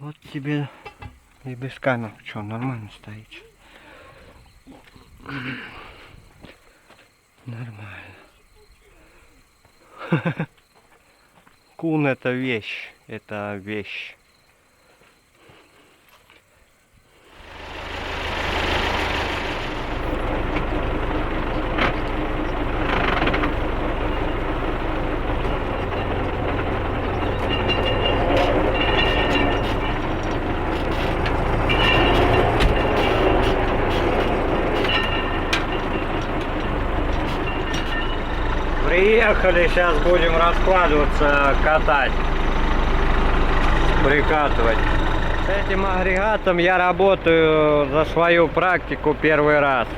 Вот тебе и без камер. Что, нормально стоит? Нормально. Кун это вещь. Это вещь. Приехали, сейчас будем раскладываться, катать, прикатывать. С этим агрегатом я работаю за свою практику первый раз.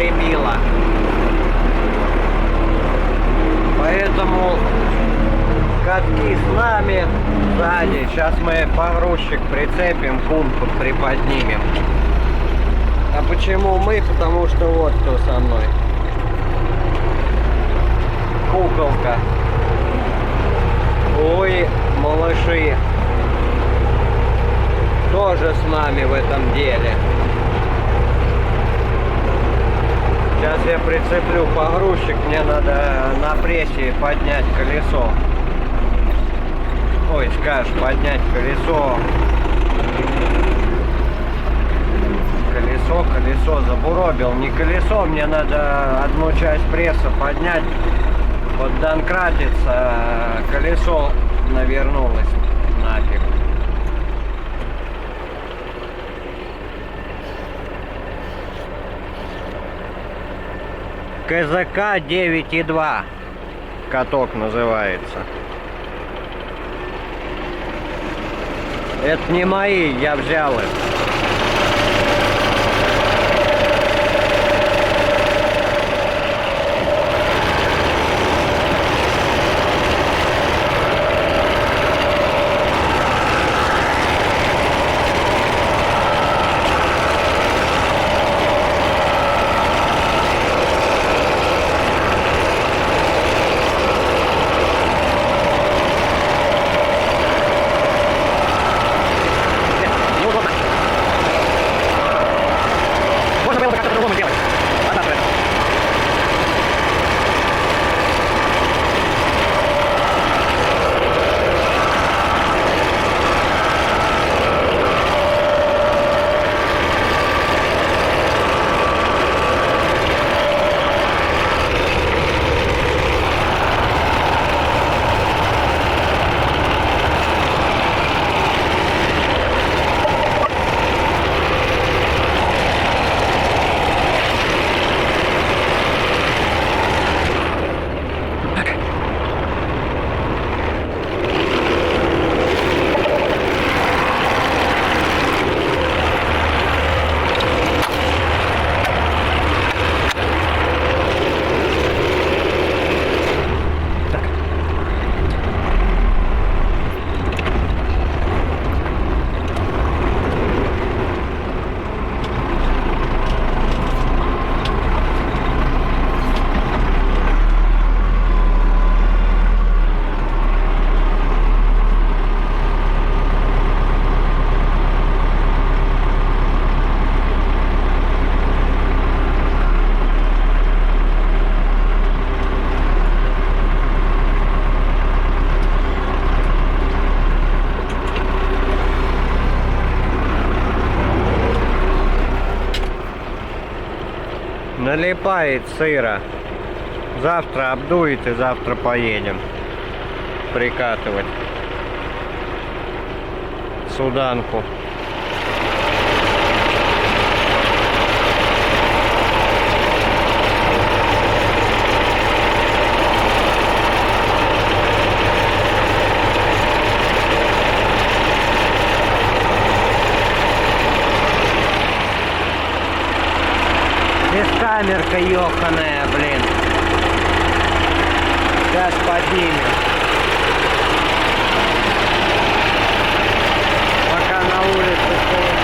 прибило. Поэтому катки с нами сзади. Сейчас мы погрузчик прицепим, пумпу приподнимем. А почему мы? Потому что вот кто со мной. Куколка. Ой, малыши. Тоже с нами в этом деле. Сейчас я прицеплю погрузчик. Мне надо на прессе поднять колесо. Ой, скажешь, поднять колесо. Колесо забуробил. Не колесо, мне надо одну часть пресса поднять. Поддонкратиться, колесо навернулось нафиг. КЗК 9.2 каток называется. Это не мои, я взял их. Налипает сыра. Завтра обдует и завтра поедем прикатывать суданку. Камерка ёханая, блин. Сейчас поднимем. Пока на улице стоит.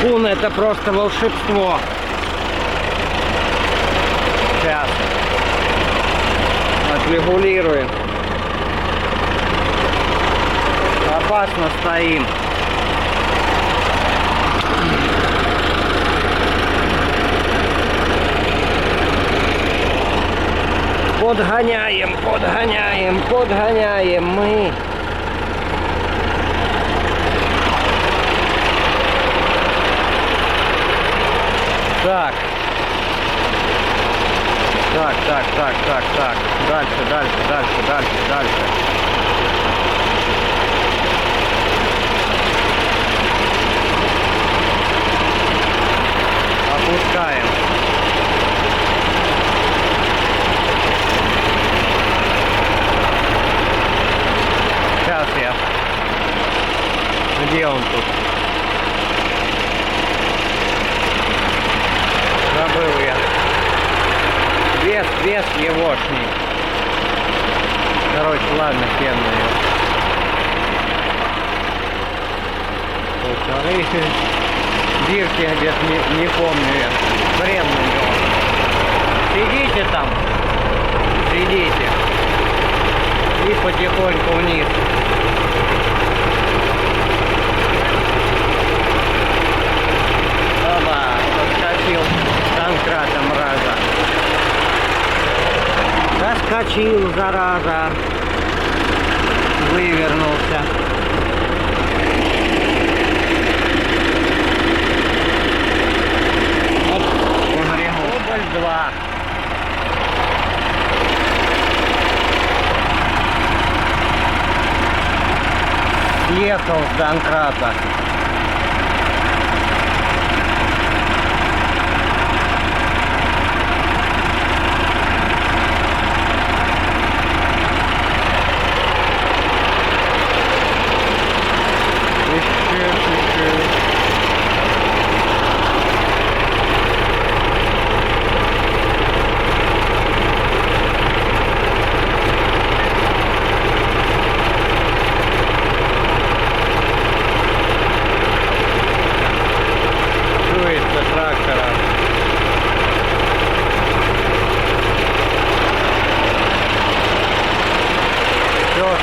Кун — это просто волшебство. Сейчас отрегулируем. опасно стоим. Подгоняем, подгоняем, подгоняем мы. Так. Так. Дальше. Опускаем. Сейчас я. Где он тут? Забыл я. Вес егошний. Короче, ладно, хер на него. Полторы. Бирки где-то не помню я. Хрен на него. Сидите там. Сидите. И потихоньку вниз. Оба, подскочил конкратом раза. Доскочил, зараза. Вывернулся. Вот, рубль 2. Съехал с Донкрата.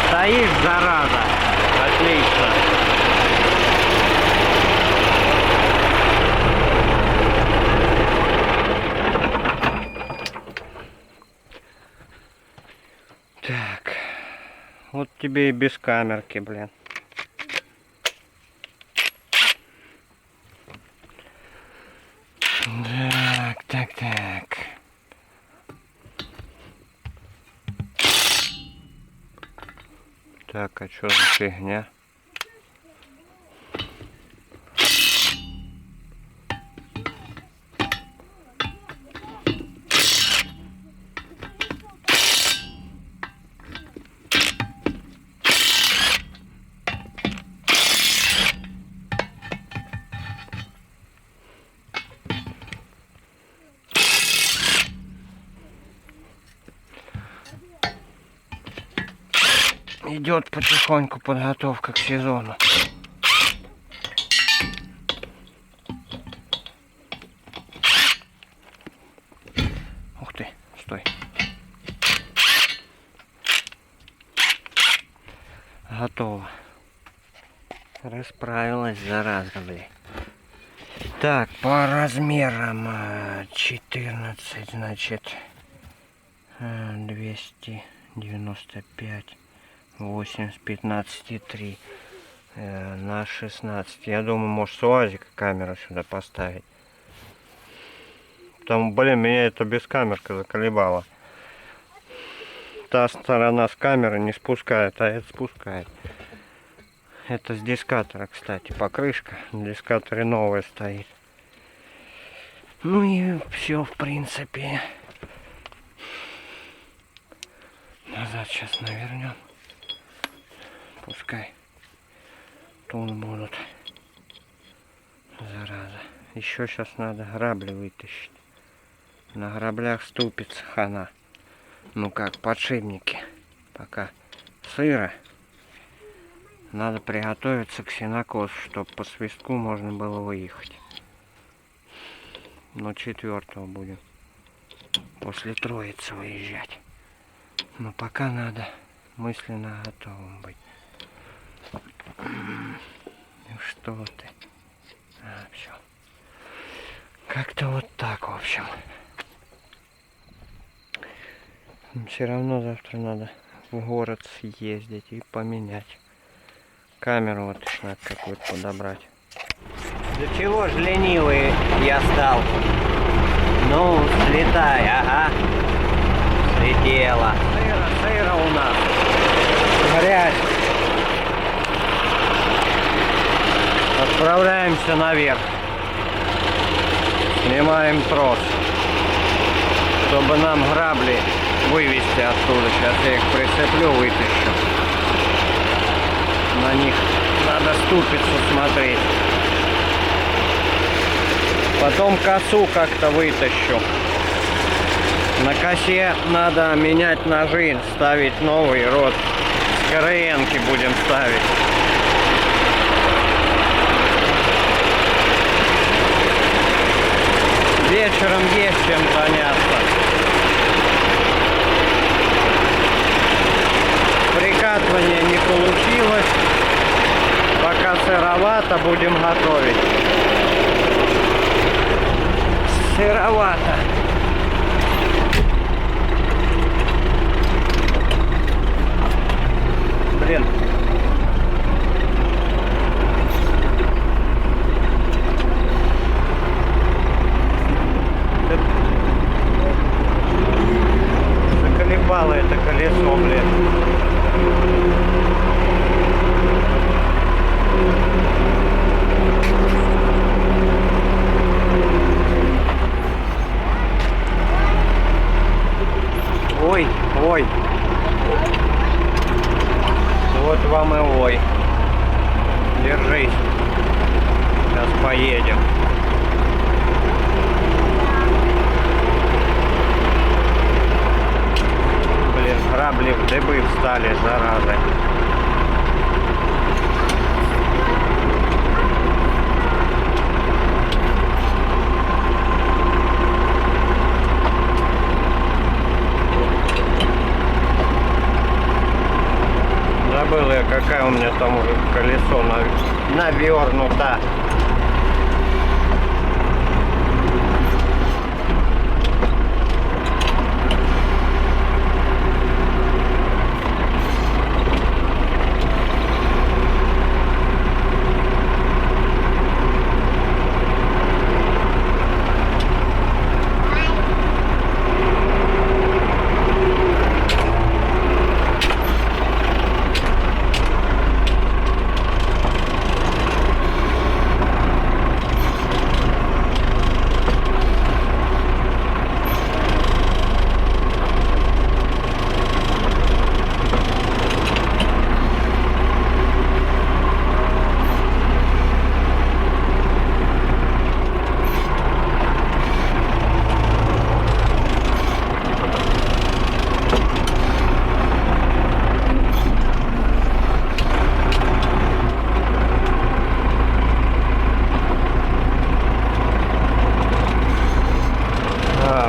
Стоишь, зараза. Отлично. Так. Вот тебе и без камерки, блин. Так. Так, а что за фигня? Идет потихоньку подготовка к сезону. Ух ты, стой. Готово. Расправилась, зараза, блин. Так, по размерам 14, значит, 295. 80, 15,3 на 16. Я думаю, может, с УАЗика камеру сюда поставить. Там, блин, меня это без камерка заколебала. Та сторона с камеры не спускает, а это спускает. Это с дискатора, кстати, покрышка. На дискаторе новая стоит. Ну и все, в принципе. Назад сейчас навернем. Пускай тут будут. Зараза. Еще сейчас надо грабли вытащить. На граблях ступится хана. Ну как, подшипники. Пока сыро. Надо приготовиться к сенокосу, чтобы по свистку можно было выехать. Но 4-го будем после Троицы выезжать. Но пока надо мысленно готовым быть. Кто ты? Все. Как-то вот так, в общем. Все равно завтра надо в город съездить и поменять. Камеру вот надо какую-то подобрать. До чего ж ленивый я стал? Ну, слетай, ага. Слетела. Сыро у нас. Грязь. Отправляемся наверх. Снимаем трос, чтобы нам грабли вывести оттуда. Сейчас я их прицеплю, вытащу. На них надо ступицу смотреть. Потом косу как-то вытащу. На косе надо менять ножи, ставить новый рот. С КРН-ки будем ставить. Вечером есть чем заняться. Прикатывание не получилось. Пока сыровато, будем готовить. Сыровато. Блин. Заколебало это колесо, блин. Ой, ой. Вот вам и ой. Держись. Сейчас поедем. Блин, грабли в дыбы встали, заразы. Забыл я, какая у меня там уже колесо навернуто.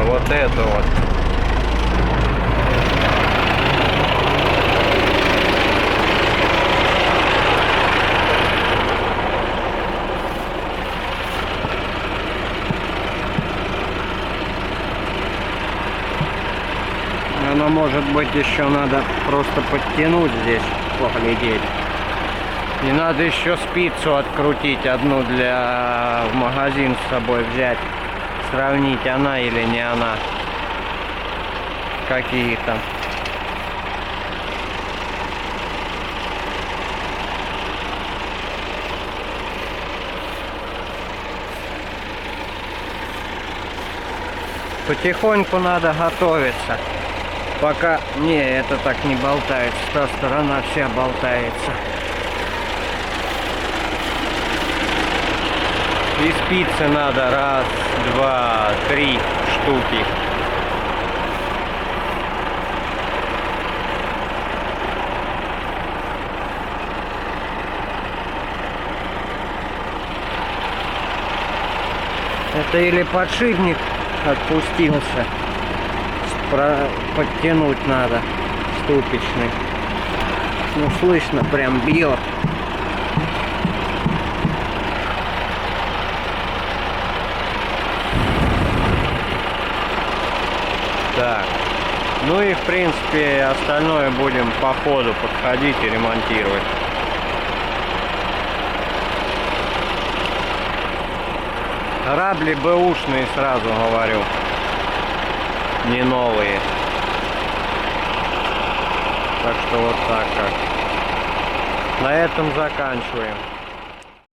Вот это вот. Оно, может быть, еще надо просто подтянуть здесь, поглядеть. И надо еще спицу открутить одну в магазин с собой взять. Сравнить, она или не она. Какие там. Потихоньку надо готовиться. Пока... Не, это так не болтается. Та сторона вся болтается. И спицы надо 1, 2, 3 штуки. Это или подшипник отпустился, подтянуть надо, ступичный. Ну, слышно, прям бьет. Да. Ну и в принципе остальное будем по ходу подходить и ремонтировать. Грабли бэушные, сразу говорю, не новые. Так что вот так как. На этом заканчиваем.